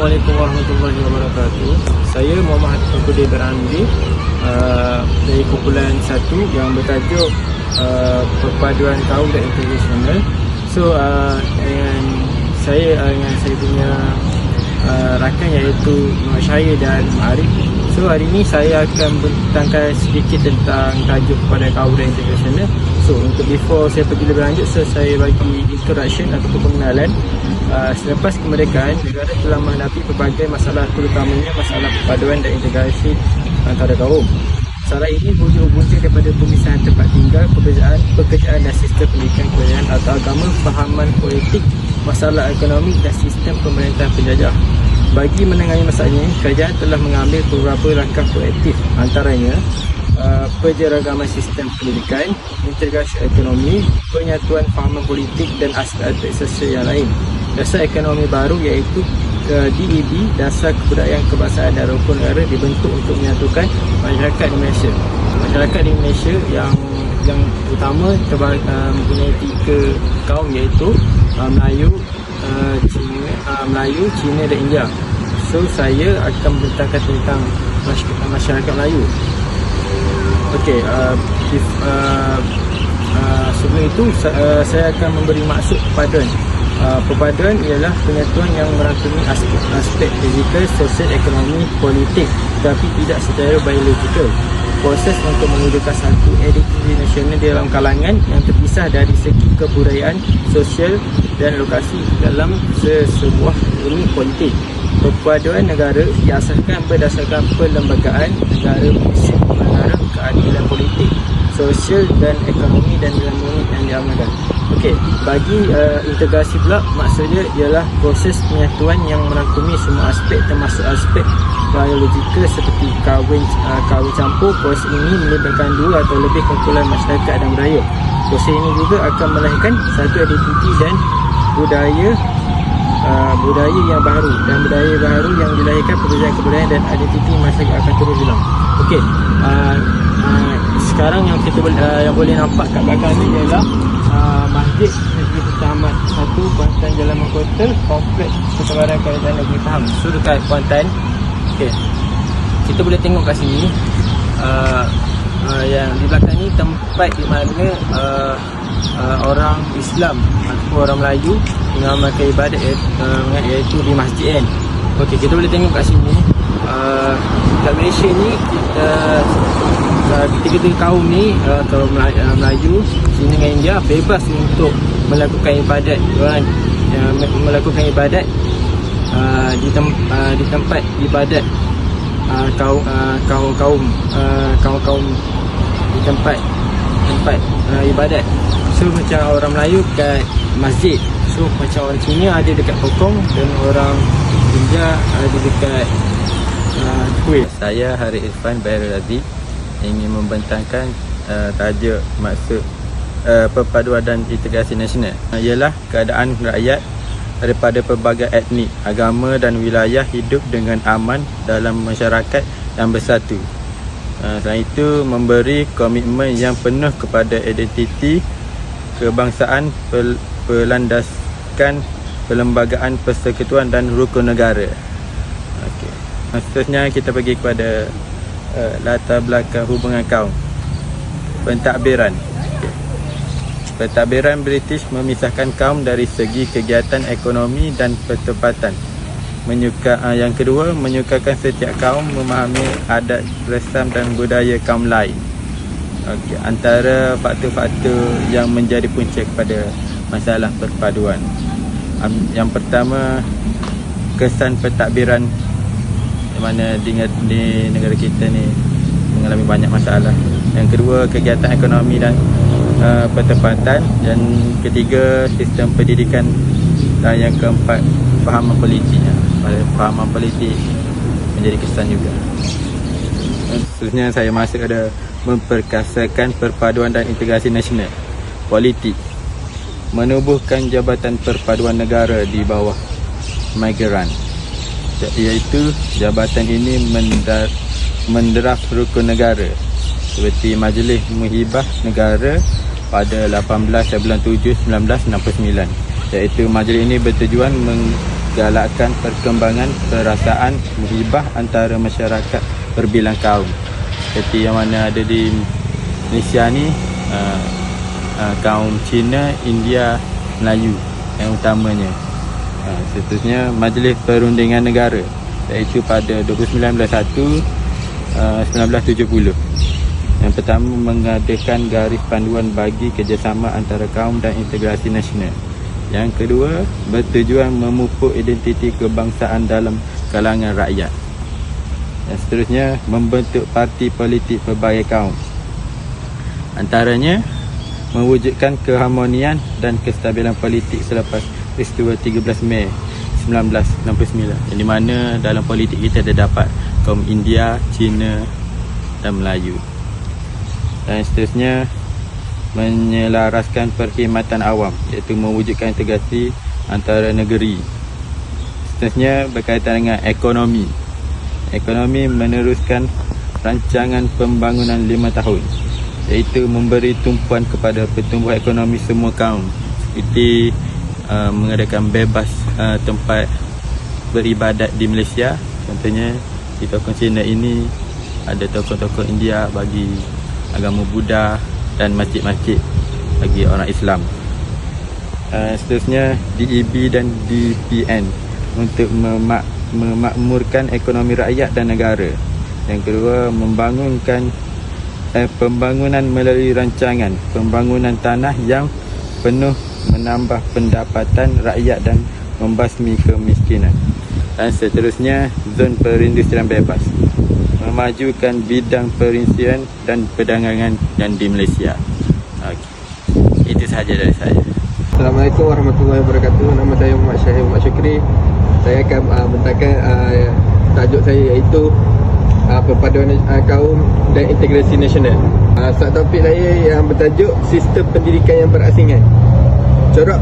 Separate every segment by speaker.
Speaker 1: Assalamualaikum warahmatullahi wabarakatuh. Saya Muhammad Hatifuddin Berandi dari kumpulan 1 yang bertajuk Perpaduan Kaum dan Internasional. So dengan saya punya rakan iaitu Muhammad Syahir dan Arif. So hari ini saya akan bertentangkan sedikit tentang tajuk pada kaum dan internasional. So untuk before saya pergi lebih lanjut, saya bagi introduction ataupun pengenalan. Selepas kemerdekaan, negara telah menghadapi pelbagai masalah, terutamanya masalah perpaduan dan integrasi antara kaum. Masalah ini berhubung daripada pemisahan tempat tinggal, perbezaan pekerjaan dan sistem pendidikan kebudayaan atau agama, fahaman politik, masalah ekonomi dan sistem pemerintahan penjajah. Bagi menangani masalah ini, kerajaan telah mengambil beberapa langkah proaktif, antaranya penjeragaman sistem pendidikan, integrasi ekonomi, penyatuan fahaman politik dan aspek-aspek sosial yang lain. Dasar ekonomi baru iaitu DEB, Dasar Kebudayaan Kebangsaan dan Rukun Negara, dibentuk untuk menyatukan masyarakat di Malaysia. Masyarakat di Malaysia yang utama mempunyai 3 kaum iaitu Melayu, Cina dan India. So saya akan bertentangkan tentang masyarakat Melayu. Okey, sebelum itu saya akan memberi maksud perpaduan. Perpaduan ialah penyatuan yang merangkumi aspek fizikal, sosial, ekonomi, politik, tetapi tidak secara biologikal. Proses untuk mewujudkan satu identiti nasional di dalam kalangan yang terpisah dari segi kebudayaan, sosial dan lokasi dalam sebuah unit politik. Perpaduan negara diasaskan berdasarkan perlembagaan negara, prinsip negara, keadilan politik, sosial dan ekonomi dan dalam unit yang diamalkan. Okey, bagi integrasi pula, maksudnya ialah proses penyatuan yang merangkumi semua aspek termasuk aspek biologikal seperti kahwin campur. Proses ini melibatkan 2 atau lebih kumpulan masyarakat dan budaya. Proses ini juga akan melahirkan satu identiti dan budaya yang baru, dan budaya baru yang dilahirkan perbezaan kebudayaan dan identiti masyarakat akan terus hilang. Okey, sekarang yang kita boleh nampak kat belakang ni ialah Masjid Negeri Sultan Ahmad 1, Kuantan, Jalan Mahkota, Kompleks Pertukaran Kerajaan Negeri Pahang. So dekat Kuantan. Okey, kita boleh tengok kat sini yang di belakang ni tempat di mana orang Islam ataupun orang Melayu mengamalkan ibadat iaitu di masjid kan. Okey, kita boleh tengok kat sini kat Malaysia ni ketiga kaum ni atau Melayu, Cina dengan India bebas untuk melakukan ibadat. Melakukan ibadat di tempat ibadat kaum di tempat ibadat. So macam orang Melayu kat masjid, so macam orang Cina ada dekat Pokong dan orang India ada dekat Kuil.
Speaker 2: Saya Hari Irfan Baharul Aziz ingin membentangkan tajuk maksud perpaduan dan integrasi nasional ialah keadaan rakyat daripada pelbagai etnik, agama dan wilayah hidup dengan aman dalam masyarakat yang bersatu. Selain itu, memberi komitmen yang penuh kepada identiti kebangsaan berlandaskan perlembagaan persekutuan dan rukun negara. Okey. Seterusnya kita pergi kepada latar belakang hubungan kaum. Pentadbiran. Pentadbiran British memisahkan kaum dari segi kegiatan ekonomi dan pertempatan. Yang kedua, menyukarkan setiap kaum memahami adat, resam dan budaya kaum lain. Okey, antara faktor-faktor yang menjadi punca kepada masalah perpaduan. Yang pertama, kesan pentadbiran di mana di negara kita ni mengalami banyak masalah. Yang kedua, kegiatan ekonomi dan pertempatan. Yang ketiga, sistem pendidikan. Dan yang keempat, fahaman politiknya. Fahaman politik menjadi kesan juga. Seterusnya saya masuk ada memperkasakan perpaduan dan integrasi nasional. Politik, menubuhkan Jabatan Perpaduan Negara di bawah Migran, iaitu jabatan ini mendraft rukun negara seperti Majlis Muhibah Negara pada 18 bulan 7 1969, iaitu majlis ini bertujuan menggalakkan perkembangan perasaan muhibah antara masyarakat berbilang kaum. Seperti yang mana ada di Malaysia ni, kaum Cina, India, Melayu yang utamanya. Seterusnya Majlis Perundingan Negara, iaitu pada 29/1/1970. Yang pertama, mengadakan garis panduan bagi kerjasama antara kaum dan integrasi nasional. Yang kedua, bertujuan memupuk identiti kebangsaan dalam kalangan rakyat. Dan seterusnya, membentuk parti politik pelbagai kaum. Antaranya, mewujudkan keharmonian dan kestabilan politik selepas peristiwa 13 Mei 1969, yang di mana dalam politik kita ada dapat kaum India, Cina dan Melayu. Dan seterusnya, menyelaraskan perkhidmatan awam, iaitu mewujudkan integrasi antara negeri. Seterusnya, berkaitan dengan ekonomi. Ekonomi meneruskan rancangan pembangunan 5 tahun, iaitu memberi tumpuan kepada pertumbuhan ekonomi semua kaum, seperti mengadakan bebas tempat beribadat di Malaysia. Contohnya di Tokong Cina ini ada tokoh-tokoh India bagi agama Buddha dan masjid-masjid bagi orang Islam. Seterusnya DEB dan DPN untuk memakmurkan ekonomi rakyat dan negara. Yang kedua, membangunkan pembangunan melalui rancangan pembangunan tanah yang penuh, menambah pendapatan rakyat dan membasmi kemiskinan. Dan seterusnya, zon perindustrian bebas, memajukan bidang perindustrian dan perdagangan dan di Malaysia. Itu sahaja dari saya.
Speaker 3: Assalamualaikum warahmatullahi wabarakatuh. Nama saya Muhammad Syahir Muhammad Syukri. Saya akan bentangkan tajuk saya, iaitu perpaduan kaum dan integrasi nasional. Subtopik saya yang bertajuk sistem pendidikan yang berasingan. Corak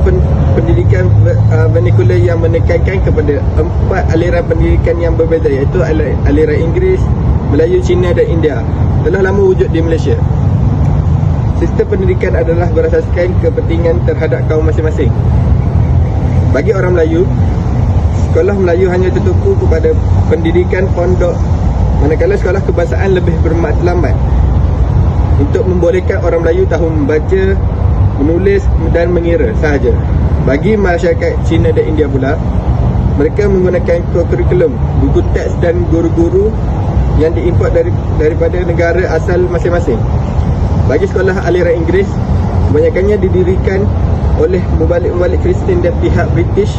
Speaker 3: pendidikan vernacular yang menekankan kepada 4 aliran pendidikan yang berbeza, iaitu aliran Inggeris, Melayu, Cina dan India, telah lama wujud di Malaysia. Sistem pendidikan adalah berasaskan kepentingan terhadap kaum masing-masing. Bagi orang Melayu, sekolah Melayu hanya tertumpu kepada pendidikan pondok, manakala sekolah kebangsaan lebih bermatlamat untuk membolehkan orang Melayu tahu membaca, menulis dan mengira sahaja. Bagi masyarakat Cina dan India pula, mereka menggunakan kurikulum, buku teks dan guru-guru yang diimport daripada negara asal masing-masing. Bagi sekolah aliran Inggeris, kebanyakannya didirikan oleh mubalik-mubalik Kristian dan pihak British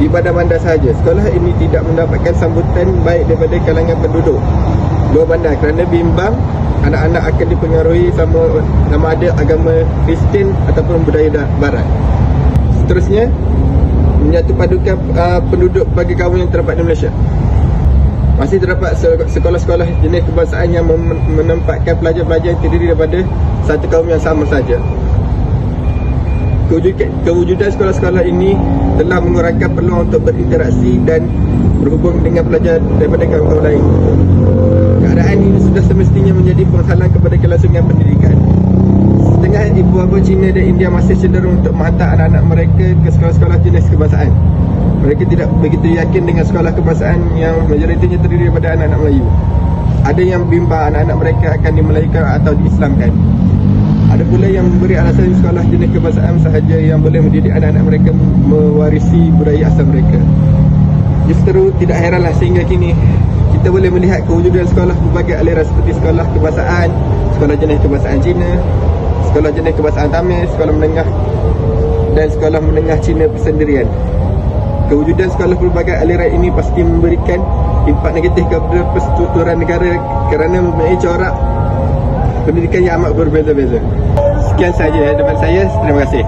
Speaker 3: di bandar-bandar sahaja. Sekolah ini tidak mendapatkan sambutan baik daripada kalangan penduduk luar bandar kerana bimbang anak-anak akan dipengaruhi sama ada agama Kristian ataupun budaya barat. Seterusnya, menyatupadukan penduduk bagi kaum yang terdapat di Malaysia. Masih terdapat sekolah-sekolah jenis kebangsaan yang menempatkan pelajar-pelajar yang terdiri daripada satu kaum yang sama saja. Kewujudan sekolah-sekolah ini telah mengurangkan peluang untuk berinteraksi dan berhubung dengan pelajar daripada kaum-kaum lain. Keadaan ini sudah semestinya menjadi penghalang kepada kelangsungan pendidikan. Setengah ibu bapa Cina dan India masih cenderung untuk menghantar anak-anak mereka ke sekolah-sekolah jenis kebangsaan. Mereka tidak begitu yakin dengan sekolah kebangsaan yang majoritinya terdiri daripada anak-anak Melayu. Ada yang bimbang anak-anak mereka akan dimelayukan atau diislamkan. Ada pula yang memberi alasan sekolah jenis kebangsaan sahaja yang boleh mendidik anak-anak mereka mewarisi budaya asal mereka. Justru tidak heranlah sehingga kini kita boleh melihat kewujudan sekolah berbagai aliran seperti sekolah kebangsaan, sekolah jenis kebangsaan Cina, sekolah jenis kebangsaan Tamil, sekolah menengah dan sekolah menengah Cina persendirian. Kewujudan sekolah berbagai aliran ini pasti memberikan impak negatif kepada perstrukturan negara kerana mempunyai corak pendidikan yang amat berbeza-beza. Sekian sahaja daripada saya. Terima kasih.